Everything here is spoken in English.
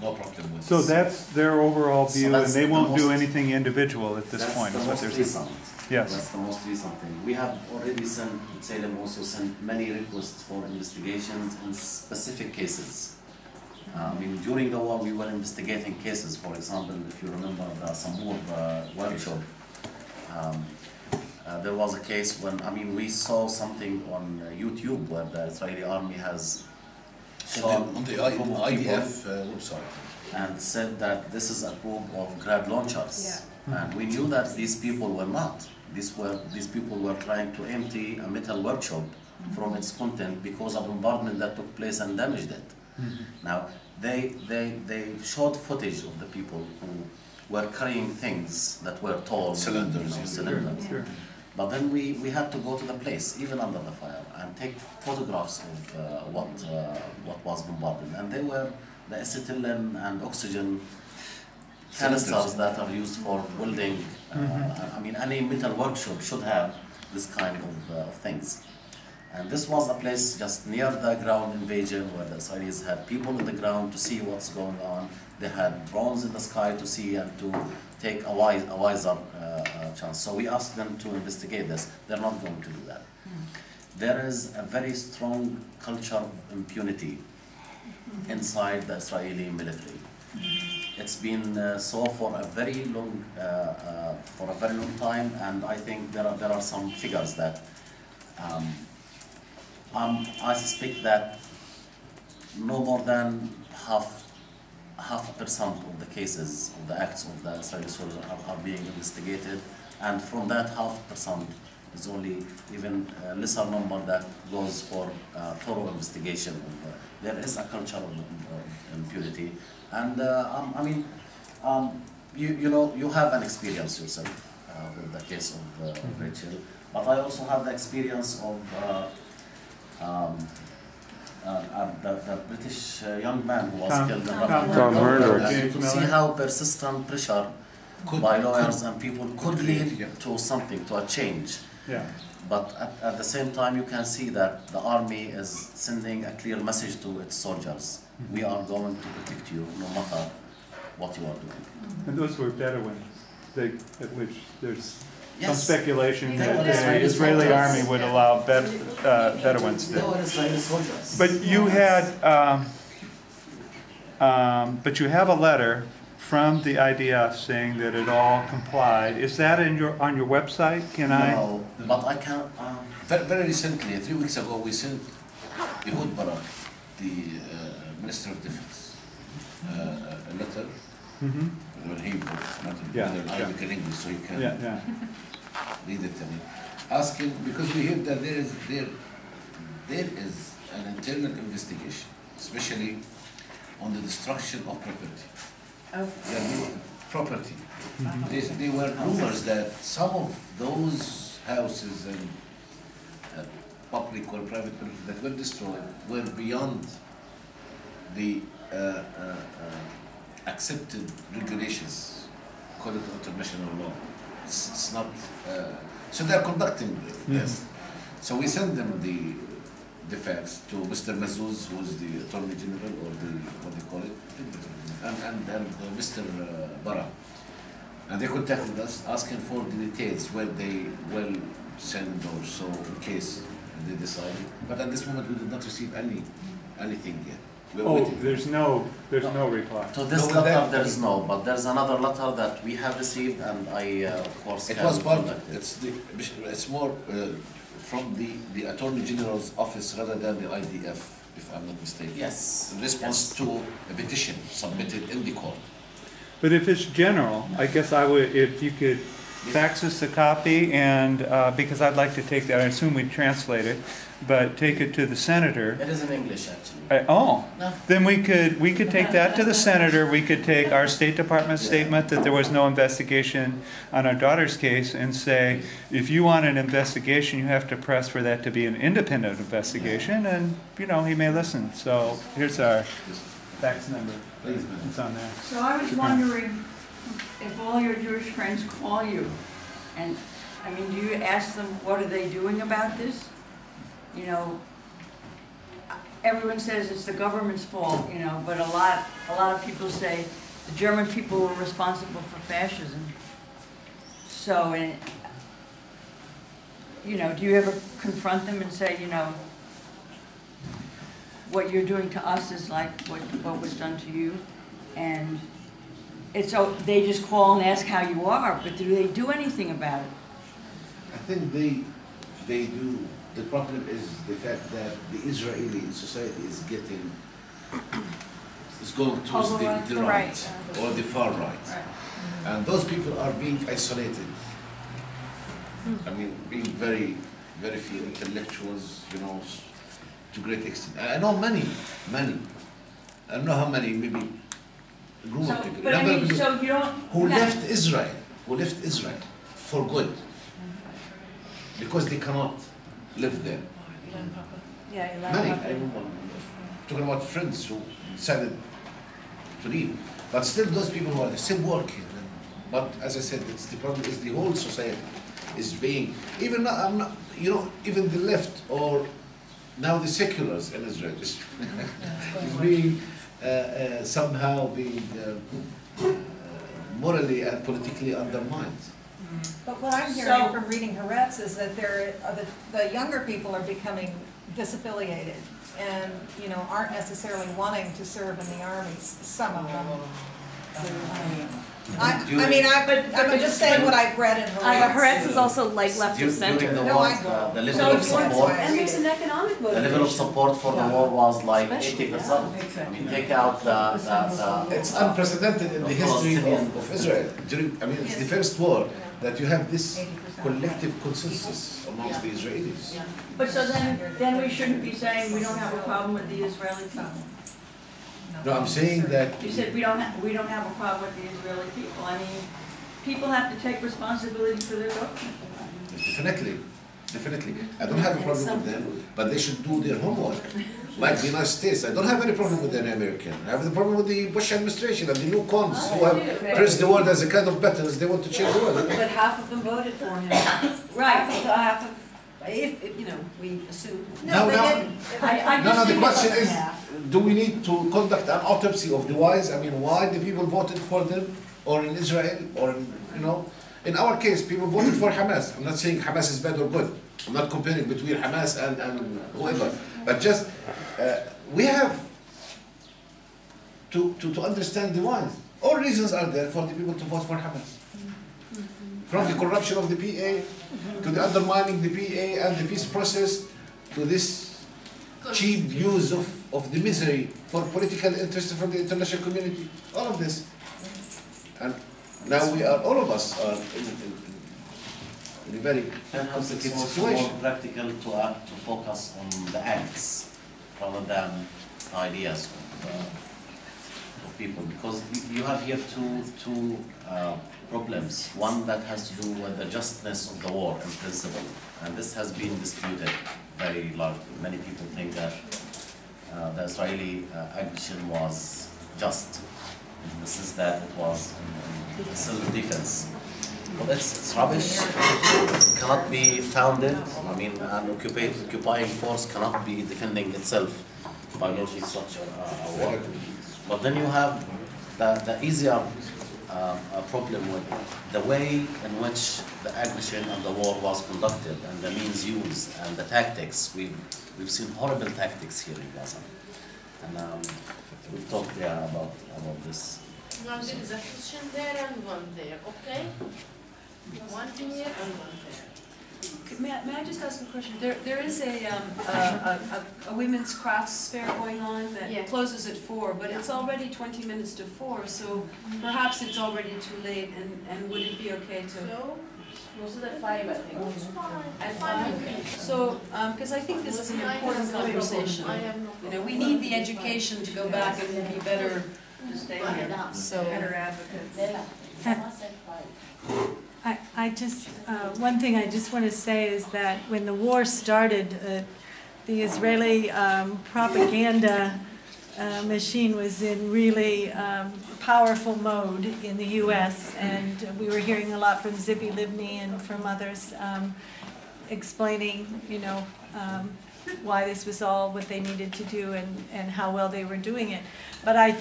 No problem with So that's their overall view, and they won't do anything individual at this point, is what they're saying. Yes. That's the most recent thing. We have already sent, Salem also sent many requests for investigations in specific cases. I mean, during the war we were investigating cases. For example, if you remember the Samur workshop, there was a case when, I mean, we saw something on YouTube where the Israeli army has shown on the IDF website and said that this is a group of grad launchers. Yeah. And we knew that these people were not. These people were trying to empty a metal workshop from its content because of bombardment that took place and damaged it. Now, they showed footage of the people who were carrying things that were tall cylinders. Cylinders. Sure. But then we had to go to the place, even under the fire, and take photographs of what was bombarded. And they were the acetylene and oxygen canisters that are used for welding. I mean, any metal workshop should have this kind of things. And this was a place just near the ground invasion where the Israelis had people on the ground to see what's going on. They had drones in the sky to see and to take a wiser chance. So we asked them to investigate this. They're not going to do that. There is a very strong culture of impunity inside the Israeli military. It's been so for a very long time, and I think there are some figures that I suspect that no more than half a percent of the cases of the acts of the Israeli soldiers are being investigated, and from that %, is only even a lesser number that goes for thorough investigation. There is a culture of impunity, and I mean, you know, you have an experience yourself with the case of Rachel, but I also have the experience of the British young man who was killed in Rafah. See how persistent pressure by lawyers and people could lead to something, to a change. Yeah. But at the same time, you can see that the army is sending a clear message to its soldiers. We are going to protect you no matter what you are doing. And those were Bedouins, at which there's some Yes. speculation that the Israeli army would allow Bedouins to. They were Israeli soldiers. But you had, but you have a letter from the IDF saying that it all complied. Is that on your website? Can I? No, but I can't. Very recently, 3 weeks ago, we sent Ehud Barak, the Minister of Defense, a letter. When he was not in Arabic and English, so you can read it. Asking, because we hear that there is an internal investigation, especially on the destruction of property. Property. There were rumors that some of those houses and public or private property that were destroyed were beyond the accepted regulations, according to international law. It's not. So they are conducting this. So we send them the facts to Mr. Mazuz, who is the Attorney General, or the what they call it, and Mr. Bara, and they contacted us asking for the details where they will send or so in case they decide. But at this moment, we did not receive anything yet. There's no reply. To this letter, there is no, but there's another letter that we have received, and I, of course, it was part. It's more from the Attorney General's office rather than the IDF, if I'm not mistaken. Yes. In response to a petition submitted in the court. But if it's general, I guess I would, if you could fax us a copy, and because I'd like to take that, I assume we'd translate it, but take it to the senator. It is in English, actually. No. Then we could take that to the senator. We could take our State Department statement that there was no investigation on our daughter's case and say, if you want an investigation, you have to press for that to be an independent investigation, and you know, he may listen. So here's our fax number. It's on there. So I was wondering if all your Jewish friends call you, and I mean, do you ask them what are they doing about this? You know, everyone says it's the government's fault, you know, but a lot of people say the German people were responsible for fascism. So, and, you know, do you ever confront them and say, you know, what you're doing to us is like what was done to you? And it's so they just call and ask how you are, but do they do anything about it? I think they do. The problem is the fact that the Israeli society is going towards the right or the far right. And those people are being isolated. I mean, being very, very few intellectuals, you know, to great extent. I know many. I don't know how many, maybe a group of people. But I mean, so you don't... Who left Israel for good. Because they cannot live there. Many. I'm talking about friends who decided to leave. But still those people who are still working. But as I said, the problem is the whole society is being, even even the left or now the seculars in Israel is being somehow being morally and politically undermined. But what I'm hearing from reading Haaretz is that the younger people are becoming disaffiliated and, you know, aren't necessarily wanting to serve in the armies, some of them. I'm just saying what I've read in Haaretz. Haaretz is also like left of center. During the war, the level of support, And there's an economic the level of support for the war was like 80%. Exactly. I mean, take out It's unprecedented in the history of Israel. It's the first war that you have this collective consensus amongst the Israelis. But so then we shouldn't be saying we don't have a problem with the Israeli people. No, I'm saying that You said we don't have a problem with the Israeli people. I mean, people have to take responsibility for their government. Definitely. I don't have a problem with them, but they should do their homework. Like the United States, I don't have any problem with the American. I have the problem with the Bush administration and the new cons who have praised the world as a kind of veterans. They want to change the world. But half of them voted for him. Right. Half of, if you know, we assume. The question is, do we need to conduct an autopsy of the whys? I mean, why the people voted for them, or in Israel, or in our case, people voted for Hamas. I'm not saying Hamas is bad or good. I'm not comparing between Hamas and whoever, but just we have to understand the whys. All reasons are there for the people to vote for Hamas. From the corruption of the PA, to the undermining the PA and the peace process, to this cheap use of the misery for political interest from the international community, all of this. And now all of us are in a very complicated situation. More practical to focus on the acts rather than ideas of people, because you have here two problems. One that has to do with the justness of the war in principle, and this has been disputed very largely. Many people think that the Israeli aggression was just, in the sense that it was self-defense. But it's rubbish. It cannot be founded. I mean, an occupying force cannot be defending itself by logic such a war. But then you have the easier problem with the way in which the aggression and the war was conducted and the means used and the tactics. We've seen horrible tactics here in Gaza, and we've talked there about this. Now there is a Christian there and one there, okay? One here and one there. May I just ask a question? There is a women's crafts fair going on that closes at 4, but it's already 20 minutes to 4, so perhaps it's already too late, and would it be okay to... So, closes at 5, I think. At 5? So, because I think this is an important conversation. You know, we need the education to go back and be better, so better advocates. I just, one thing I just want to say is that when the war started, the Israeli propaganda machine was in really powerful mode in the U.S., and we were hearing a lot from Zibi Livni and from others explaining, why this was all what they needed to do and how well they were doing it. But I